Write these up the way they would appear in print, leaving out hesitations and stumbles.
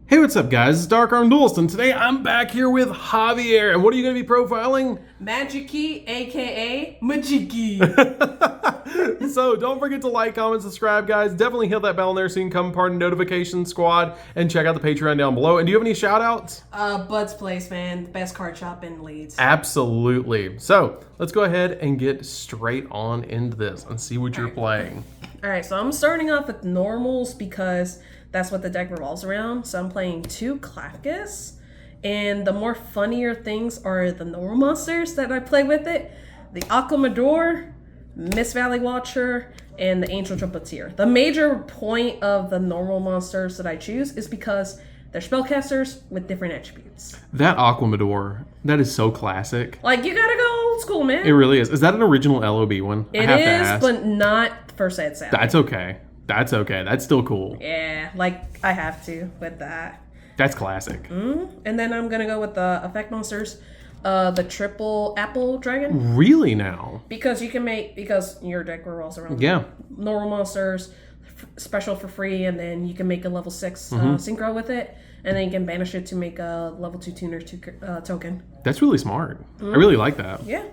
Hey, what's up, guys? It's DarkArmedDuelist, and today I'm back here with Javier. And what are you going to be profiling? Magikey, aka Magikey. So don't forget to like, comment, subscribe, guys. Definitely hit that bell in there so you can come part of the notification squad and check out the Patreon down below. And do you have any shout-outs? Bud's Place, man. Best card shop in Leeds. Absolutely. So let's go ahead and get straight on into this and see what you're playing. Alright, so I'm starting off with normals because that's what the deck revolves around. So I'm playing 2 Klafkas. And the more funnier things are the normal monsters that I play with it. The Aquamador, Miss Valley Watcher, and the Angel Trumpeteer. The major point of the normal monsters that I choose is because they're spellcasters with different attributes. That Aquamador, that is so classic. Like, you gotta go old school, man. It really is. Is that an original LOB one? It is, but not for Sad Sally. That's okay. That's okay. That's still cool. Yeah, like, I have to with that. That's classic. And then I'm gonna go with the effect monsters. The triple apple dragon. Really now? Because you can make, because your deck revolves around normal monsters, special for free, and then you can make a level 6 synchro with it, and then you can banish it to make a level 2 tuner token. That's really smart. I really like that. Yeah.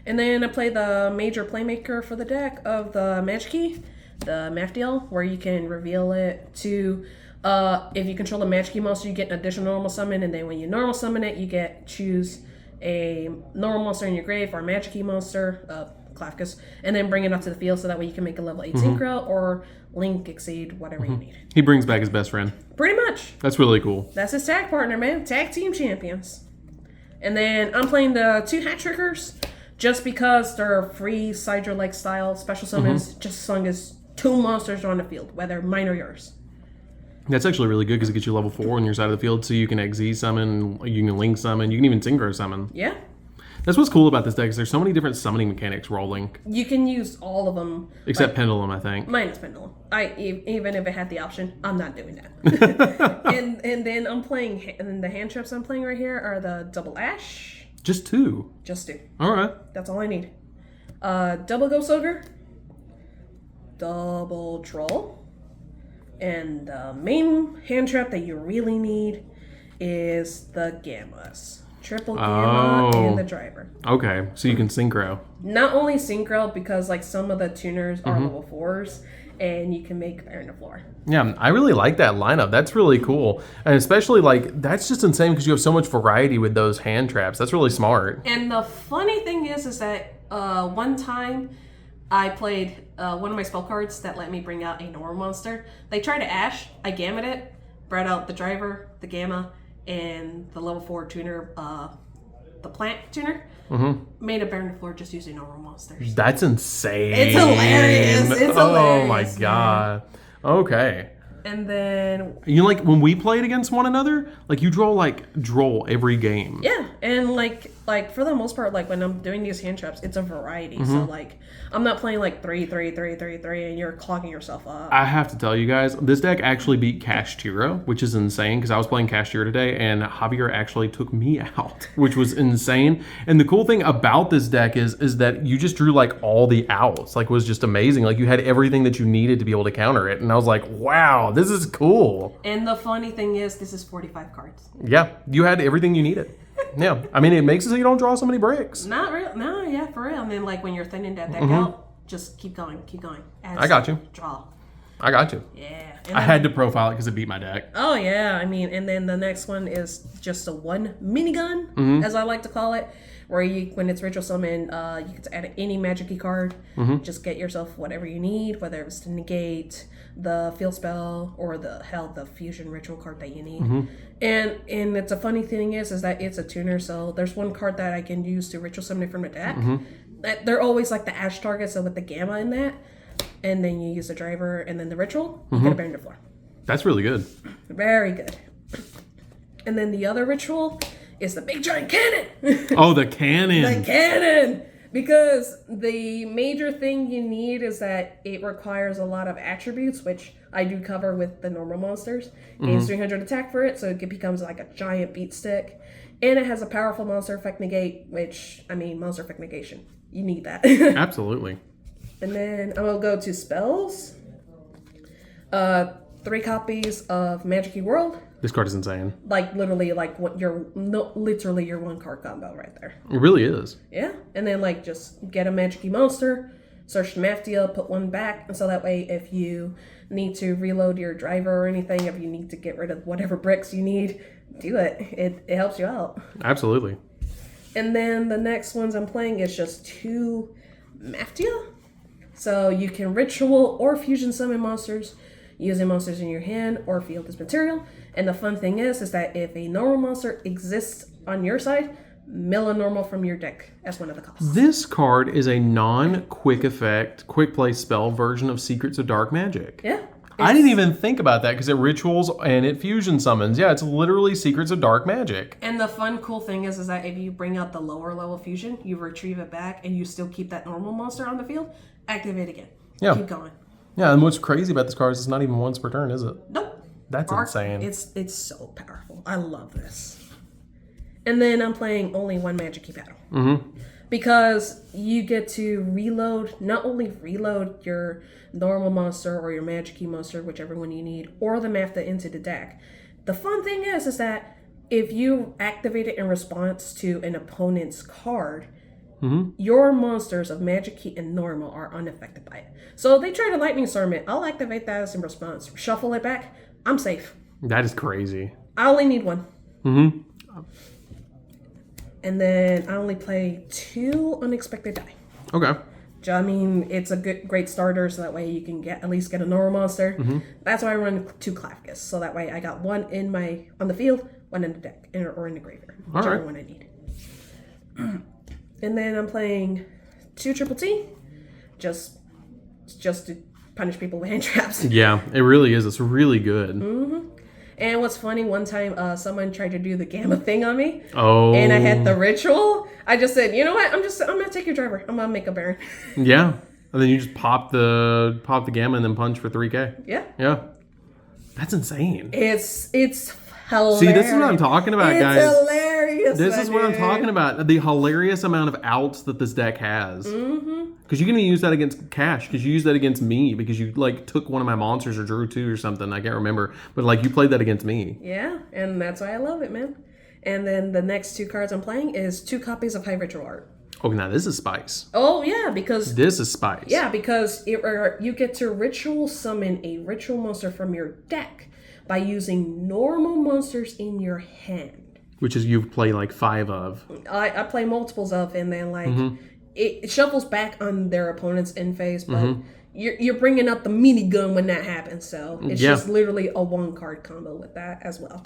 And then I play the major playmaker for the deck of the Magikey, the math deal, where you can reveal it to, if you control a Magikey monster, you get an additional normal summon, and then when you normal summon it, you get choose a normal monster in your grave or a Magikey monster, Klafkas, and then bring it up to the field so that way you can make a level 8 synchro or link exceed whatever you need. He brings back his best friend. Pretty much. That's really cool. That's his tag partner, man. Tag team champions. And then I'm playing the 2 hat trickers just because they're free Sidra-like style special summons, just as long as 2 monsters are on the field, whether mine or yours. That's actually really good because it gets you level 4 on your side of the field, so you can XZ summon, you can link summon, you can even synchro summon. Yeah. That's what's cool about this deck is there's so many different summoning mechanics rolling. You can use all of them. Except Pendulum, I think. Minus Pendulum. Even if it had the option, I'm not doing that. and then I'm playing, and the hand traps I'm playing right here are the Double Ash. Just 2? Just 2. All right. That's all I need. Double Ghost Ogre. Double Troll. And the main hand trap that you really need is the Gammas. Triple Gamma and the Driver. Okay, so you can synchro. Not only synchro, because like some of the tuners are level 4s, and you can make Iron the Floor. Yeah, I really like that lineup. That's really cool. And especially, like, that's just insane because you have so much variety with those hand traps. That's really smart. And the funny thing is that one time I played one of my spell cards that let me bring out a normal monster. They tried to Ash. I gammed it, brought out the Driver, the Gamma, and the level 4 tuner, the Plant tuner. Made a Baron the Floor just using normal monsters. That's insane. It's hilarious. It's hilarious. Oh my god. Man. Okay. And then you know, like when we played against one another, like you draw every game. Yeah, and like for the most part, like when I'm doing these hand traps, it's a variety. So like I'm not playing like 3, 3, 3, 3, 3, and you're clogging yourself up. I have to tell you guys, this deck actually beat Kashtira, which is insane because I was playing Kashtira today, and Javier actually took me out, which was insane. And the cool thing about this deck is that you just drew like all the outs, like it was just amazing. Like you had everything that you needed to be able to counter it, and I was like, wow. This is cool. And the funny thing is, this is 45 cards. Yeah, you had everything you needed. Yeah, I mean, it makes it so you don't draw so many bricks. Not real. No, yeah, for real. And then, like, when you're thinning that deck out, just keep going, keep going. I got you. Draw. I got you. Yeah. I had to profile it because it beat my deck. Oh, yeah. I mean, and then the next one is just a 1 minigun, as I like to call it, where you, when it's ritual summon, you can add any Magikey card. Just get yourself whatever you need, whether it's to negate the field spell or the fusion ritual card that you need. And it's a funny thing is that it's a tuner, so there's one card that I can use to ritual summon it from the deck. They're always like the Ash target, so with the Gamma in that, and then you use the Driver and then the ritual, you get a Baron the Floor. That's really good. Very good. And then the other ritual is the big giant cannon. Oh, the cannon. The cannon. Because the major thing you need is that it requires a lot of attributes, which I do cover with the normal monsters. Gains 300 attack for it, so it becomes like a giant beat stick. And it has a powerful monster effect negate, which, I mean, monster effect negation. You need that. Absolutely. And then I will go to spells. 3 copies of Magikey World, This card is insane. Like literally, like what literally your 1-card combo right there. It really is. Yeah, and then like just get a Magikey monster, search the map deal, put one back, and so that way if you need to reload your driver or anything, if you need to get rid of whatever bricks you need, do it. It helps you out. Absolutely. And then the next ones I'm playing is just 2 Maftia. So you can ritual or fusion summon monsters using monsters in your hand or field as material. And the fun thing is that if a normal monster exists on your side, mill a normal from your deck as one of the costs. This card is a non-quick effect, quick play spell version of Secrets of Dark Magic. Yeah. I didn't even think about that because it rituals and it fusion summons. Yeah, it's literally Secrets of Dark Magic. And the fun, cool thing is that if you bring out the lower level fusion, you retrieve it back and you still keep that normal monster on the field, activate again. Yeah. Keep going. Yeah, and what's crazy about this card is it's not even once per turn, is it? Nope. That's insane. It's so powerful. I love this. And then I'm playing only 1 Magikey battle. Mm-hmm. Because you get to not only reload your normal monster or your Magikey monster, whichever one you need, or the Mafta into the deck. The fun thing is that if you activate it in response to an opponent's card, your monsters of Magikey and normal are unaffected by it. So if they try to lightning storm it, I'll activate that as in response. Shuffle it back. I'm safe. That is crazy. I only need 1. Mm-hmm. And then I only play 2 unexpected die. Okay. I mean, it's a great starter, so that way you can at least get a normal monster. That's why I run 2 Klafkas, so that way I got 1 on the field, 1 in the deck, or in the graveyard, whichever one I need. And then I'm playing 2 Triple T, just to punish people with hand traps. Yeah, it really is. It's really good. And what's funny, one time someone tried to do the Gamma thing on me. Oh. And I had the ritual. I just said, you know what? I'm gonna take your driver. I'm gonna make a Baron. Yeah. And then you just pop the Gamma and then punch for 3k. Yeah. Yeah. That's insane. It's hilarious. See, this is what I'm talking about, guys. It's hilarious. This is what I'm talking about. The hilarious amount of outs that this deck has. Because you can even use that against Cash. Because you use that against me. Because you took one of my monsters or drew 2 or something. I can't remember. But you played that against me. Yeah, and that's why I love it, man. And then the next 2 cards I'm playing is 2 copies of High Ritual Art. Oh, now this is spice. Oh yeah, because this is spice. Yeah, because you get to ritual summon a ritual monster from your deck by using normal monsters in your hand. Which is you play 5 of. I play multiples of, and then it shuffles back on their opponent's end phase, but you're bringing up the minigun when that happens. So it's just literally a 1-card combo with that as well.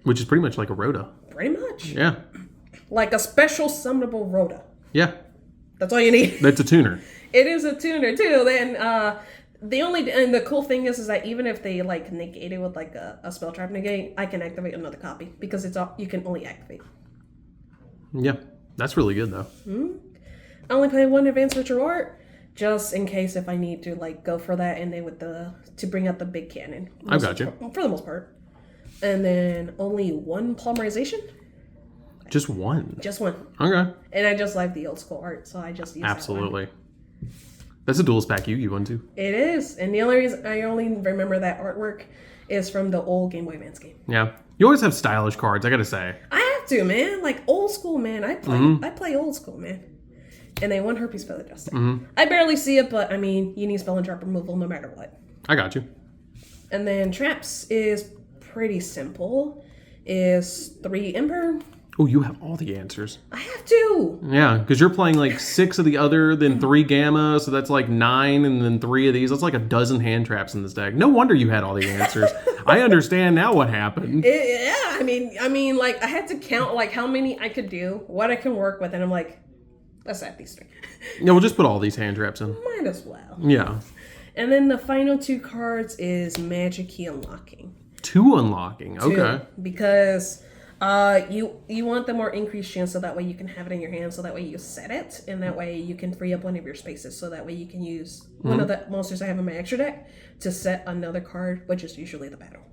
Which is pretty much like a Rhoda. Pretty much. Yeah. Like a special summonable Rhoda. Yeah. That's all you need. That's a tuner. It is a tuner too. Then the cool thing is that even if they negate it with a spell trap negate, I can activate another copy because you can only activate. Yeah, that's really good though. I only play 1 advanced ritual art just in case if I need to go for that, and then to bring out the big cannon. I've got you for the most part. And then only 1 polymerization. Just 1. Just 1. Okay. And I just like the old school art, so I just use absolutely. That's a duelist pack Yu-Gi-Oh one too. It is, and the only reason I only remember that artwork is from the old Game Boy Advance game. Yeah, you always have stylish cards. I gotta say. I have to, man. Old school, man. I play old school, man. And they won Herpes Feather Duster. I barely see it, but I mean, you need spell and trap removal no matter what. I got you. And then traps is pretty simple. Is 3 Emperor. Oh, you have all the answers. I have to. Yeah, because you're playing 6 of the other, then 3 Gamma, so that's 9, and then 3 of these. That's a dozen hand traps in this deck. No wonder you had all the answers. I understand now what happened. Yeah, I mean, I had to count how many I could do, what I can work with, and I'm let's add these 3. Yeah, we'll just put all these hand traps in. Might as well. Yeah. And then the final 2 cards is Magikey Unlocking. 2 unlocking, okay. 2, because you want the more increased chance, so that way you can have it in your hand, so that way you set it, and that way you can free up one of your spaces, so that way you can use one of the monsters I have in my extra deck to set another card, which is usually the battle.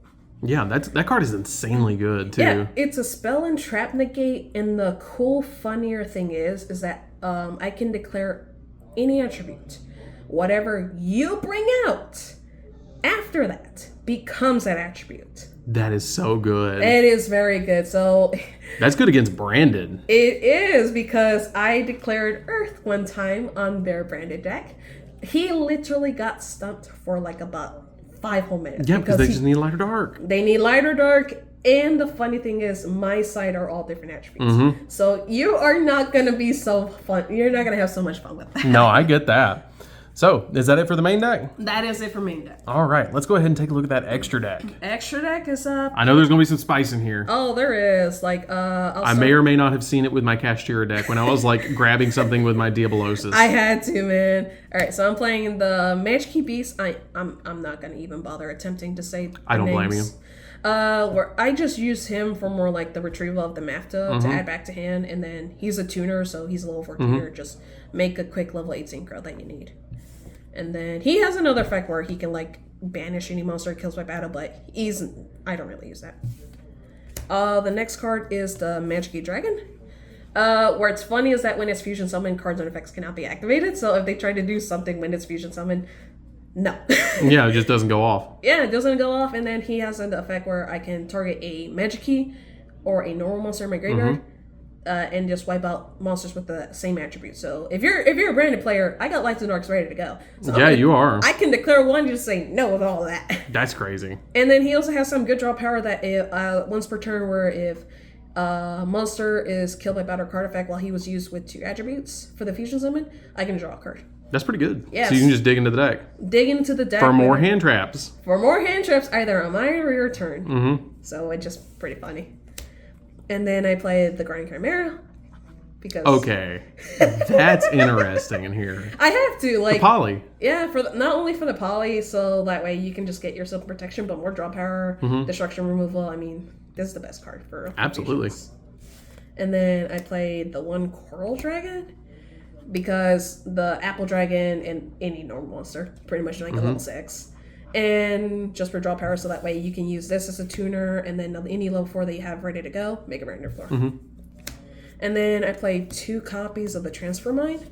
Yeah, that card is insanely good too. Yeah, it's a spell and trap negate, and the cool, funnier thing is that I can declare any attribute. Whatever you bring out after that becomes that attribute. That is so good. It is very good. So That's good against branded. it is, because I declared Earth one time on their branded deck. He literally got stumped for like about 5 whole minutes. Yeah, because they just need light or dark. They need light or dark. And the funny thing is, my side are all different attributes. So you are not going to be so fun. You're not going to have so much fun with that. No, I get that. So, is that it for the main deck? That is it for main deck. All right, let's go ahead and take a look at that extra deck. Extra deck is up. I know there's going to be some spice in here. Oh, there is. Like, I may or may not have seen it with my Cashtira deck when I was like grabbing something with my Diabolosis. I had to, man. All right, so I'm playing the Magikey Beast. I'm not going to even bother attempting to say the I don't blame you. Where I just use him for more like the retrieval of the Mantooth to add back to hand, and then he's a tuner, so he's a level 4 tuner. Just make a quick level 8 synchro that you need. And then he has another effect where he can like banish any monster it kills by battle, but I don't really use that. The next card is the Magikey Dragon. Where it's funny is that when it's fusion summon, cards and effects cannot be activated. So if they try to do something when it's fusion summon, no. Yeah, it just doesn't go off. Yeah, it doesn't go off. And then he has an effect where I can target a Magikey or a normal monster in my graveyard. And just wipe out monsters with the same attributes. So if you're a branded player, I got Lights and Darks ready to go. So yeah, you are. I can declare one, just say no with all that. That's crazy. And then he also has some good draw power that once per turn, where if a monster is killed by battle card effect while he was used with 2 attributes for the fusion summon, I can draw a card. That's pretty good. Yes. So you can just dig into the deck. Dig into the deck. For more hand traps. For more hand traps, either on my or your turn. So it's just pretty funny. And then I played the Grinding Chimera. Because okay, that's interesting in here. I have to like the poly. Yeah, not only for the poly, so that way you can just get yourself protection, but more draw power, destruction removal. I mean, this is the best card for absolutely. Patience. And then I played the 1 Coral Dragon because the Apple Dragon and any normal monster pretty much like a level 6. And just for draw power, so that way you can use this as a tuner, and then any level 4 that you have ready to go, make it right on your floor. And then I played 2 copies of the Transfer Mind,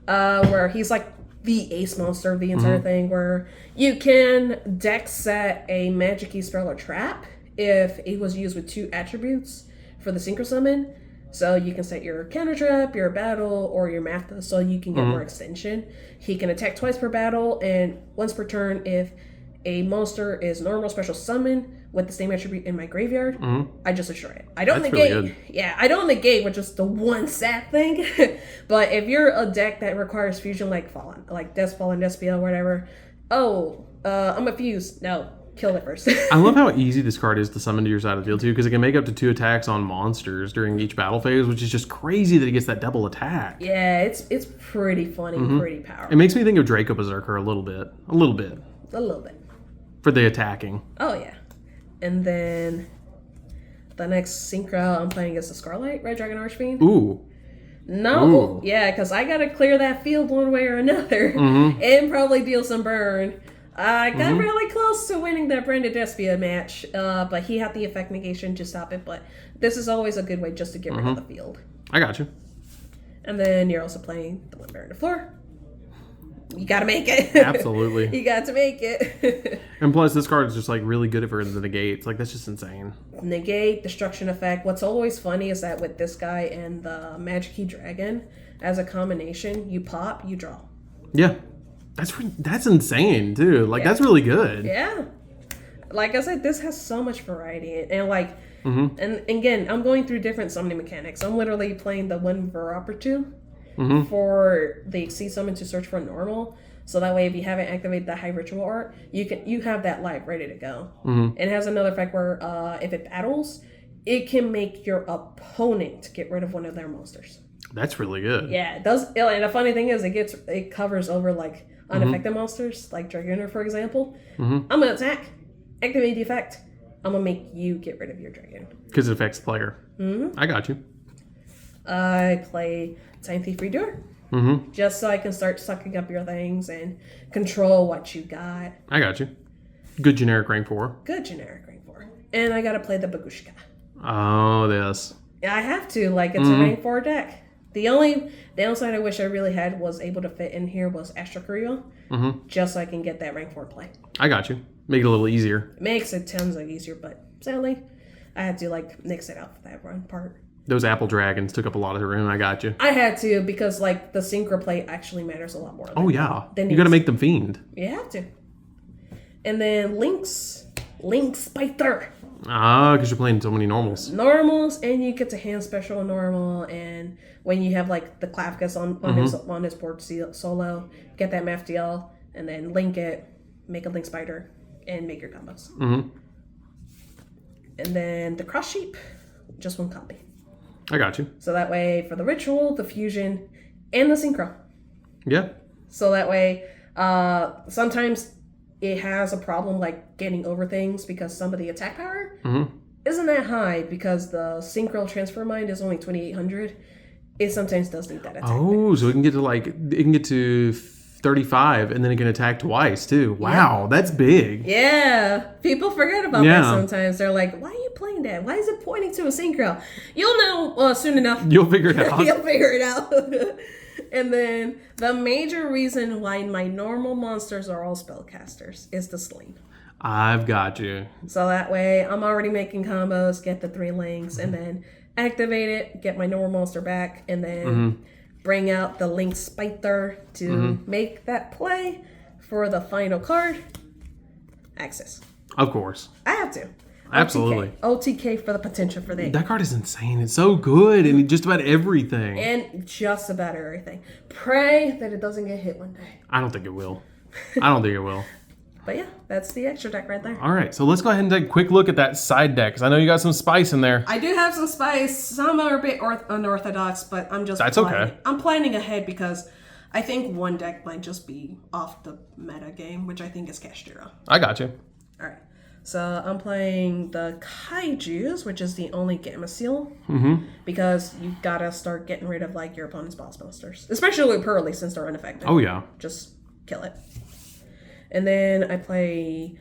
where he's like the ace monster of the entire thing, where you can deck set a Magikey spell or trap if it was used with 2 attributes for the synchro summon. So you can set your counter trap, your battle, or your Mantooth, so you can get more extension. He can attack twice per battle and once per turn if a monster is normal special summon with the same attribute in my graveyard, I just destroy it. I don't negate. Really I don't negate, which is the one sad thing. But if you're a deck that requires fusion, like Fallen Despia, whatever, I'm a fuse. No, kill it first. I love how easy this card is to summon to your side of the field too, because it can make up to 2 attacks on monsters during each battle phase, which is just crazy that it gets that double attack. Yeah, it's pretty funny, pretty powerful. It makes me think of Draco Berserker a little bit. For the attacking. Oh yeah. And then the next synchro I'm playing is the Scarlet Red Dragon Archfiend. Ooh. No. Ooh. Yeah, because I got to clear that field one way or another and probably deal some burn. I got really close to winning that Branded Despia match, but he had the effect negation to stop it. But this is always a good way just to get rid of the field. I got you. And then you're also playing the 1 Baron to Floor. You gotta make it. Absolutely. You got to make it. And plus, this card is just like really good for the negates. Like, that's just insane. Negate, destruction effect. What's always funny is that with this guy and the Magikey Dragon, as a combination, you pop, you draw. Yeah. That's insane, too. Like, that's really good. Yeah. Like I said, this has so much variety. And like, and again, I'm going through different summoning mechanics. I'm literally playing the 1 Veropertu. For the Exceed Summon to search for normal, so that way if you haven't activated the High Ritual Art, you have that live ready to go. It has another effect where if it battles, it can make your opponent get rid of one of their monsters. That's really good. Yeah, it does. And the funny thing is, it covers over like unaffected monsters, like Dragoner, for example. I'm gonna attack, activate the effect. I'm gonna make you get rid of your dragon because it affects the player. I got you. I play Time Thief Redoer. Just so I can start sucking up your things and control what you got. I got you. Good generic rank 4. Good generic rank 4. And I gotta play the Bagushka. Oh, this. Yeah, I have to. Like, it's a rank 4 deck. The only downside I wish I really had was able to fit in here was Astro Creo. Just so I can get that rank 4 play. I got you. Make it a little easier. It makes it tons of easier, but sadly. I had to like nix it out for that one part. Those apple dragons took up a lot of the room. I got you. I had to because like the synchro play actually matters a lot more. Oh yeah, you got to make them fiend. You have to. And then Link Spider. Ah, because you're playing so many normals. Normals, and you get to hand special normal, and when you have like the Clavicus on his board solo, get that MFDL, and then link it, make a Link Spider, and make your combos. Mm-hmm. And then the Cross Sheep, just one copy. I got you. So that way, for the ritual, the fusion, and the synchro. Yeah. So that way, sometimes it has a problem like getting over things because some of the attack power isn't that high because the synchro transfer mind is only 2800. It sometimes does need that attack. Oh, so it can get to 35 and then it can attack twice too. Wow, that's big. Yeah, people forget about that sometimes. They're like, why are you playing that? Why is it pointing to a synchro? You'll know soon enough. You'll figure it out. You'll figure it out. And then the major reason why my normal monsters are all spellcasters is the sling. I've got you. So that way I'm already making combos, get the 3 links, and then activate it, get my normal monster back, and then bring out the Link Spider to make that play for the final card. Access. Of course. I have to. Absolutely. OTK for the potential for that. That card is insane. It's so good in just about everything. And just about everything. Pray that it doesn't get hit one day. I don't think it will. I don't think it will. But yeah, that's the extra deck right there. All right, so let's go ahead and take a quick look at that side deck, because I know you got some spice in there. I do have some spice. Some are a bit unorthodox, but I'm just okay. I'm planning ahead because I think one deck might just be off the meta game, which I think is Kashtira. I got you. All right. So I'm playing the Kaijus, which is the only Gamma Seal, because you gotta start getting rid of like your opponent's boss monsters, especially Pearly since they're ineffective. Oh yeah. Just kill it. And then I play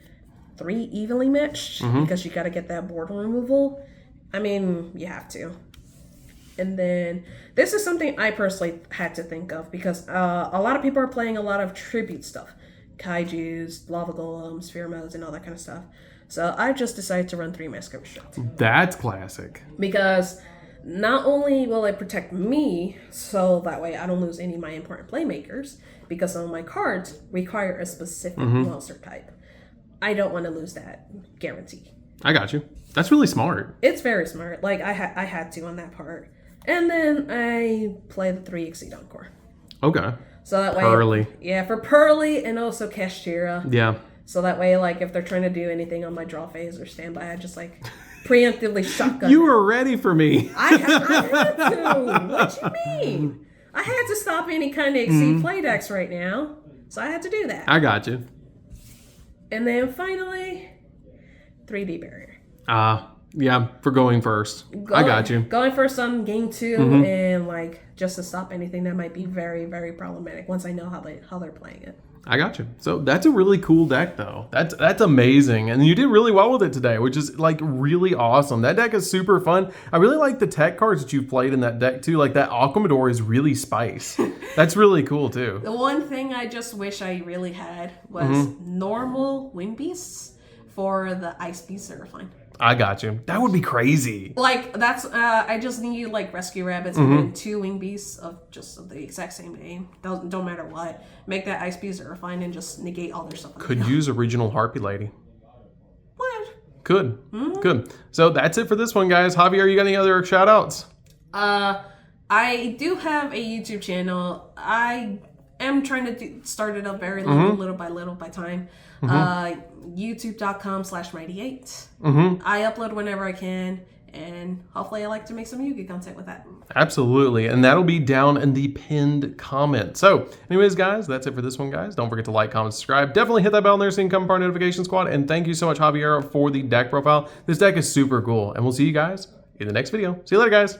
3 evenly matched because you gotta get that board removal. I mean, you have to. And then this is something I personally had to think of because a lot of people are playing a lot of tribute stuff. Kaijus, lava golems, sphere modes, and all that kind of stuff. So I just decided to run 3 Massacre Restrict. That's classic. Because not only will it protect me, so that way I don't lose any of my important playmakers, because some of my cards require a specific monster type. I don't want to lose that guarantee. I got you. That's really smart. It's very smart. Like, I had to on that part. And then I play the 3 Exceed Encore. Okay. So that way, Pearly. Yeah, for Pearly and also Kashtira. Yeah. So that way, like, if they're trying to do anything on my draw phase or standby, I just, like, preemptively shotgun. You were ready for me. I had to. What you mean? I had to stop any kind of Exceed play decks right now. So I had to do that. I got you. And then finally, 3D Barrier. Yeah, for going first. I got you. Going first on game 2 and, like, just to stop anything that might be very, very problematic once I know how they're playing it. I got you. So that's a really cool deck, though. That's amazing. And you did really well with it today, which is, like, really awesome. That deck is super fun. I really like the tech cards that you've played in that deck, too. Like, that Aquamador is really spice. That's really cool, too. The one thing I just wish I really had was normal Wind Beasts for the Ice Beast Zerafine. I got you. That would be crazy. Like, that's, I just need, like, Rescue Rabbits and then 2 Wing Beasts of the exact same name. Don't matter what. Make that Ice Beast Zerafine and just negate all their stuff. Could use Original Harpy Lady. What? Could. Could. So that's it for this one, guys. Javier, you got any other shout outs? I do have a YouTube channel. I am trying to start it up very little by time. YouTube.com/Mighty8. I upload whenever I can, and hopefully I like to make some Yu-Gi content with that. Absolutely, and that'll be down in the pinned comment. So anyways, guys, that's it for this one, guys. Don't forget to like, comment, subscribe. Definitely hit that bell there so you can come part of our notification squad, and thank you so much, Javier, for the deck profile. This deck is super cool, and we'll see you guys in the next video. See you later, guys.